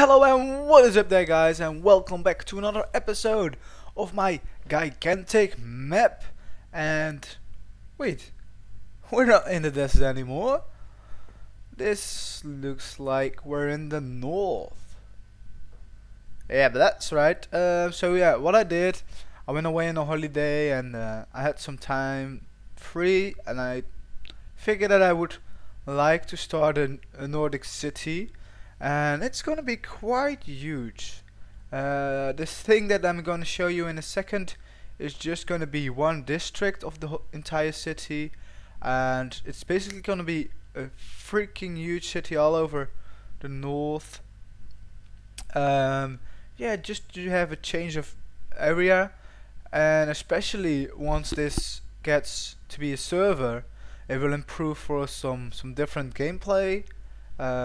Hello and what is up there, guys, and welcome back to another episode of my Gigantic Map. And wait, we're not in the desert anymore. This looks like we're in the north. Yeah, but that's right. So yeah, what I did, I went away on a holiday and I had some time free, and I figured that I would like to start a Nordic City. And it's gonna be quite huge. This thing that I'm gonna show you in a second is just gonna be one district of the entire city, and it's basically gonna be a freaking huge city all over the north. Yeah, just to have a change of area, and especially once this gets to be a server, it will improve for some different gameplay.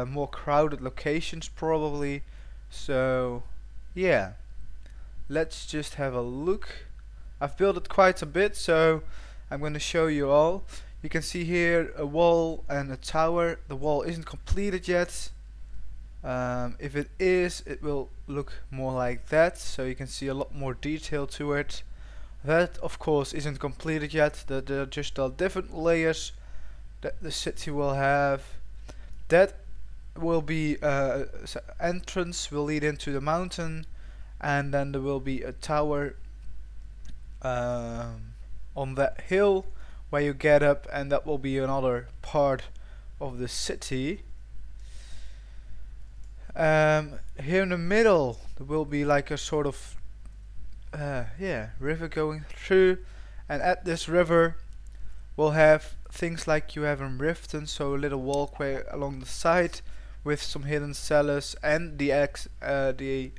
More crowded locations probably. So yeah, let's just have a look. I've built it quite a bit, so I'm going to show you all. You can see here a wall and a tower. The wall isn't completed yet. If it is, it will look more like that, so you can see a lot more detail to it. That of course isn't completed yet. There are just all different layers that the city will have. That will be entrance will lead into the mountain, and then there will be a tower on that hill where you get up, and that will be another part of the city. Here in the middle there will be like a sort of river going through, and at this river we'll have things like you have in Riften, so a little walkway along the side with some hidden cellars, and the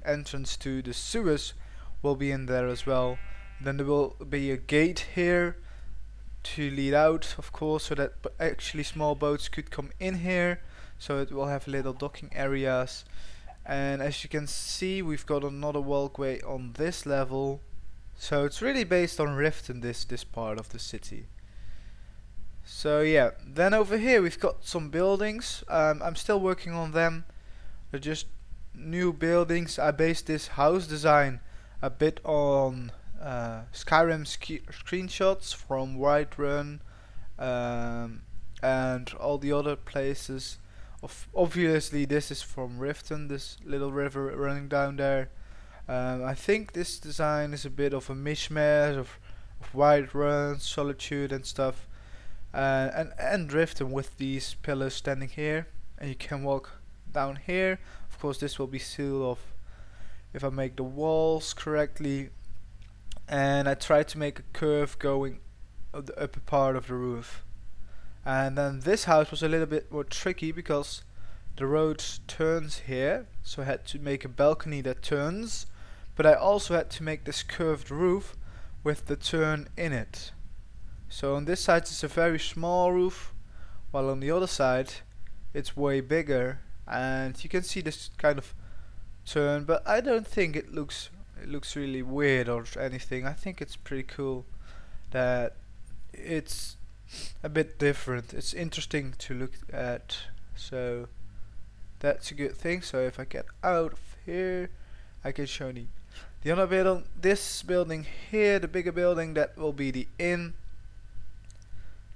entrance to the sewers will be in there as well. Then there will be a gate here to lead out, of course, so that actually small boats could come in here, so it will have little docking areas. And as you can see, we've got another walkway on this level, so it's really based on Riften, this part of the city. So yeah, then over here we've got some buildings. I'm still working on them. They're just new buildings. I based this house design a bit on Skyrim screenshots from Whitehaven and all the other places. Obviously this is from Riften, this little river running down there. I think this design is a bit of a mishmash of Whitehaven, Solitude and stuff. And Riften with these pillars standing here, and you can walk down here. Of course this will be sealed off if I make the walls correctly, and I tried to make a curve going up the upper part of the roof. And then this house was a little bit more tricky because the road turns here, so I had to make a balcony that turns, but I also had to make this curved roof with the turn in it. So on this side it's a very small roof, while on the other side it's way bigger, and you can see this kind of turn, but I don't think it looks really weird or anything. I think it's pretty cool that it's a bit different. It's interesting to look at, so that's a good thing. So if I get out of here, I can show you the other building. This building here, the bigger building, that will be the inn.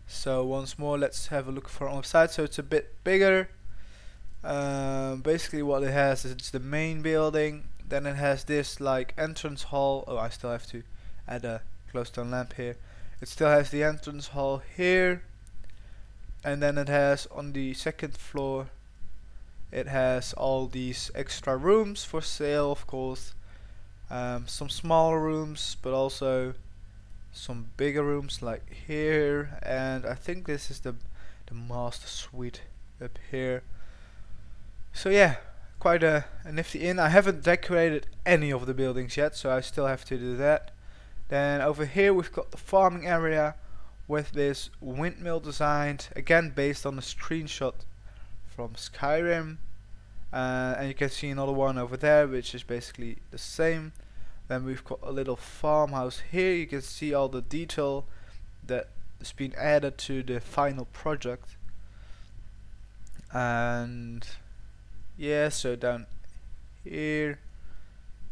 So once more, let's have a look from the side. So it's a bit bigger. Basically what it has is it's the main building, then it has this like entrance hall. Oh, I still have to add a close down lamp here. It still has the entrance hall here, and then it has on the second floor, it has all these extra rooms for sale, of course. Some smaller rooms, but also some bigger rooms like here, and I think this is the master suite up here. So yeah, quite a nifty inn. I haven't decorated any of the buildings yet, so I still have to do that. Then over here we've got the farming area with this windmill designed, again based on a screenshot from Skyrim, and you can see another one over there which is basically the same. Then we've got a little farmhouse here. You can see all the detail that has been added to the final project. And yeah, so down here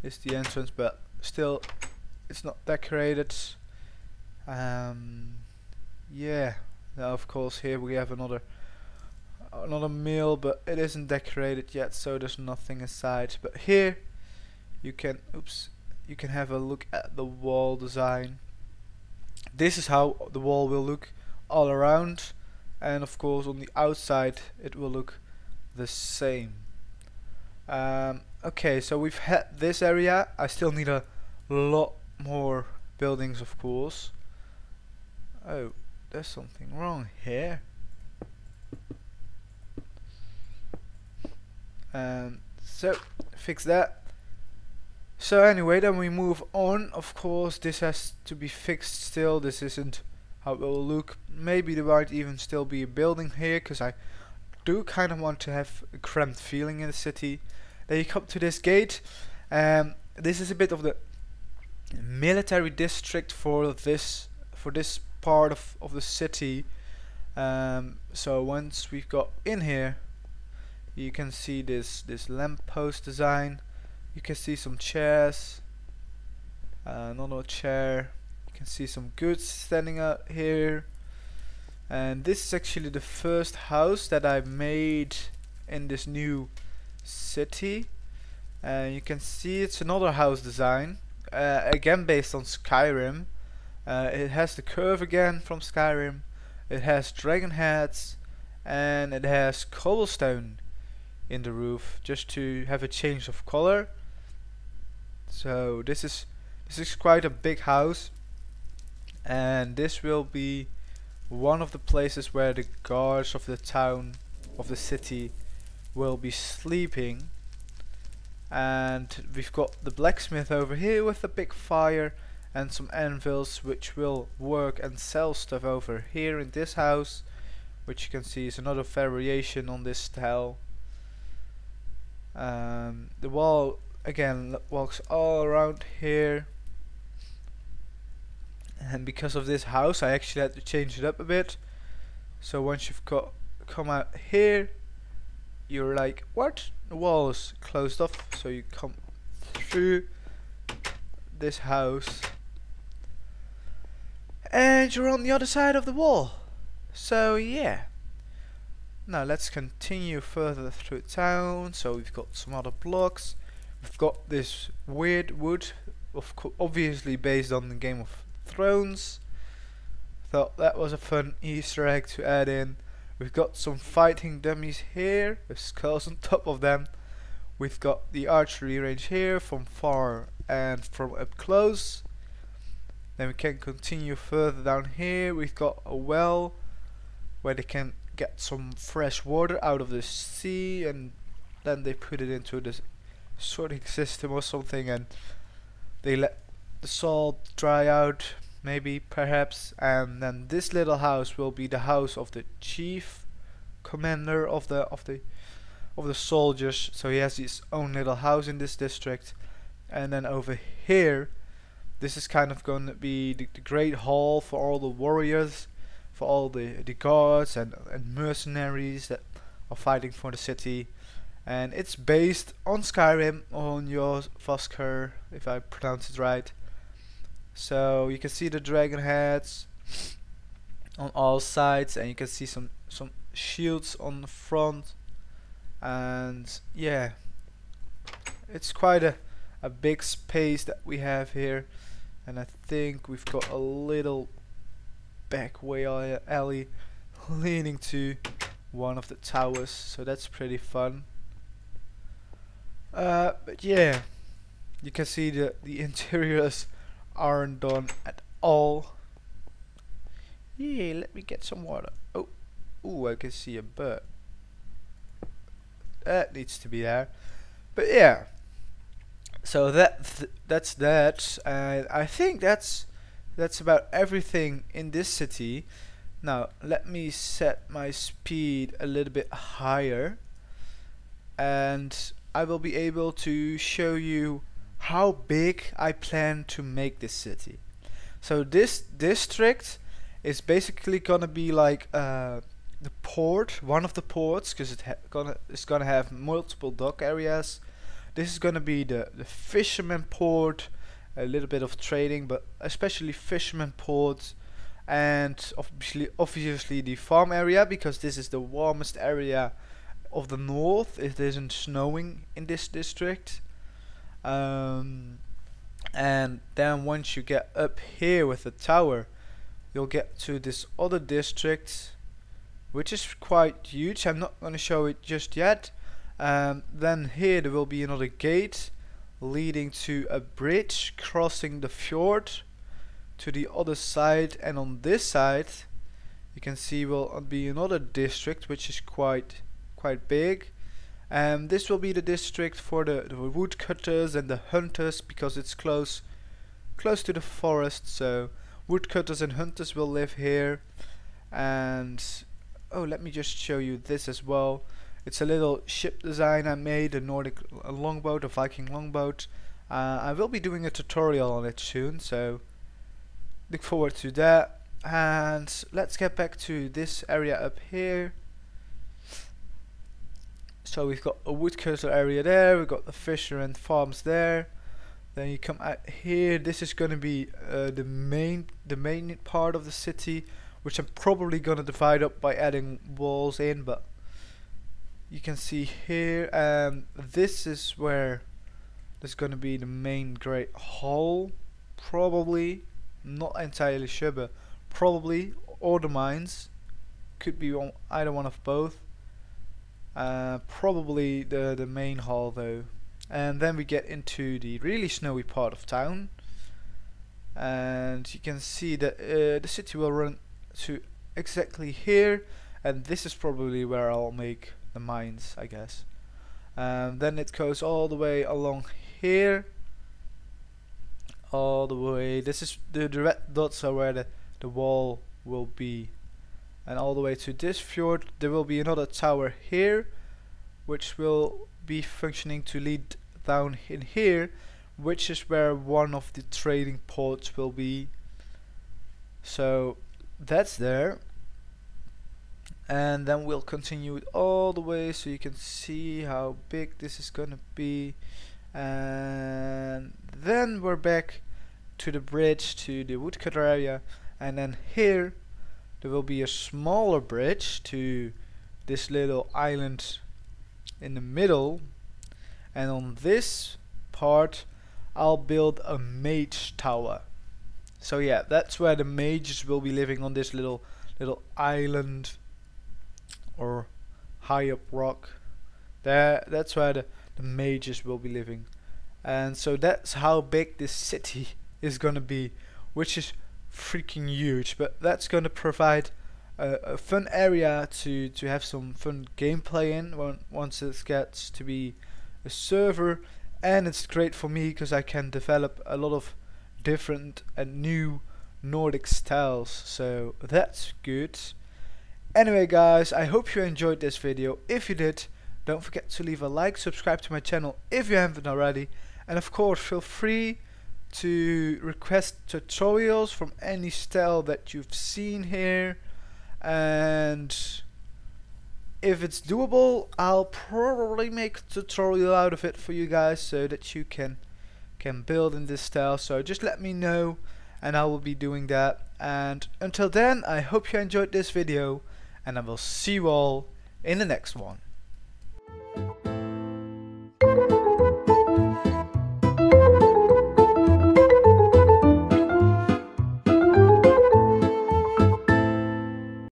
is the entrance, but still it's not decorated. Yeah, now of course here we have another mill, but it isn't decorated yet, so there's nothing inside. But here you can you can have a look at the wall design. This is how the wall will look all around, and of course on the outside it will look the same. Okay, so we've had this area. I still need a lot more buildings, of course. Oh, there's something wrong here. So fix that. So anyway, then we move on. Of course this has to be fixed still. This isn't how it will look. Maybe there might even still be a building here, because I do kind of want to have a cramped feeling in the city. Then you come to this gate. This is a bit of the military district for this part of the city. So once we've got in here, you can see this lamppost design. You can see some chairs, another chair. You can see some goods standing out here. And this is actually the first house that I made in this new city. And you can see it's another house design, again based on Skyrim. It has the curve again from Skyrim. It has dragon heads, and it has cobblestone in the roof, just to have a change of color. So this is quite a big house, and this will be one of the places where the guards of the town, of the city, will be sleeping. And we've got the blacksmith over here with a big fire and some anvils, which will work and sell stuff over here in this house, which you can see is another variation on this style. The wall again walks all around here, and because of this house I actually had to change it up a bit. So once you've come out here, you're like, what? The wall is closed off, so you come through this house and you're on the other side of the wall. So yeah, now let's continue further through town. So we've got some other blocks. We've got this weird wood, obviously based on the Game of Thrones. Thought that was a fun Easter egg to add in. We've got some fighting dummies here with skulls on top of them. We've got the archery range here from far and from up close. Then we can continue further down here. We've got a well where they can get some fresh water out of the sea, and then they put it into this sorting system or something, and they let the salt dry out, maybe, perhaps. And then this little house will be the house of the chief commander of the soldiers. So he has his own little house in this district. And then over here, this is kind of going to be the great hall for all the warriors, for all the guards and mercenaries that are fighting for the city. And it's based on Skyrim, on your Voskar, if I pronounce it right. So you can see the dragon heads on all sides, and you can see some shields on the front. And yeah, it's quite a big space that we have here. And I think we've got a little back way alley leading to one of the towers, so that's pretty fun. But yeah, you can see the interiors aren't done at all. Yeah, let me get some water. Oh, I can see a bird. That needs to be there. But yeah, so that's that, and I think that's about everything in this city. Now let me set my speed a little bit higher, and I will be able to show you how big I plan to make this city. So this district is basically gonna be like the port, one of the ports, because it's gonna have multiple dock areas. This is gonna be the fisherman port, a little bit of trading, but especially fisherman ports, and obviously the farm area, because this is the warmest area of the north. It isn't snowing in this district. And then once you get up here with the tower, you'll get to this other district, which is quite huge. I'm not going to show it just yet. Then here there will be another gate leading to a bridge crossing the fjord to the other side, and on this side you can see will be another district which is quite big. This will be the district for the woodcutters and the hunters, because it's close to the forest, so woodcutters and hunters will live here. And oh, let me just show you this as well. It's a little ship design I made, a Nordic longboat, a Viking longboat. I will be doing a tutorial on it soon, so look forward to that. And let's get back to this area up here. So we've got a woodcutter area there, we've got the fisher and farms there. Then you come out here. This is going to be the main part of the city, which I'm probably going to divide up by adding walls in, but you can see here, this is where there's going to be the main great hall, probably, not entirely sure, but probably, or the mines, could be either one of both. Probably the main hall though. And then we get into the really snowy part of town, and you can see that the city will run to exactly here, and this is probably where I'll make the mines, I guess. Then it goes all the way along here, all the way. This is the red dots are where the wall will be, and all the way to this fjord. There will be another tower here, which will be functioning to lead down in here, which is where one of the trading ports will be. So that's there, and then we'll continue it all the way so you can see how big this is gonna be. And then we're back to the bridge, to the woodcutter area, and then here there will be a smaller bridge to this little island in the middle, and on this part I'll build a mage tower. So yeah, that's where the mages will be living, on this little island or high up rock there. That's where the mages will be living. And so that's how big this city is gonna be, which is freaking huge. But that's gonna provide a fun area to have some fun gameplay in once it gets to be a server. And it's great for me because I can develop a lot of different and new Nordic styles, so that's good. Anyway guys, I hope you enjoyed this video. If you did, don't forget to leave a like, subscribe to my channel if you haven't already, and of course feel free to request tutorials from any style that you've seen here, and if it's doable I'll probably make a tutorial out of it for you guys so that you can build in this style. So just let me know and I will be doing that. And until then, I hope you enjoyed this video, and I will see you all in the next one.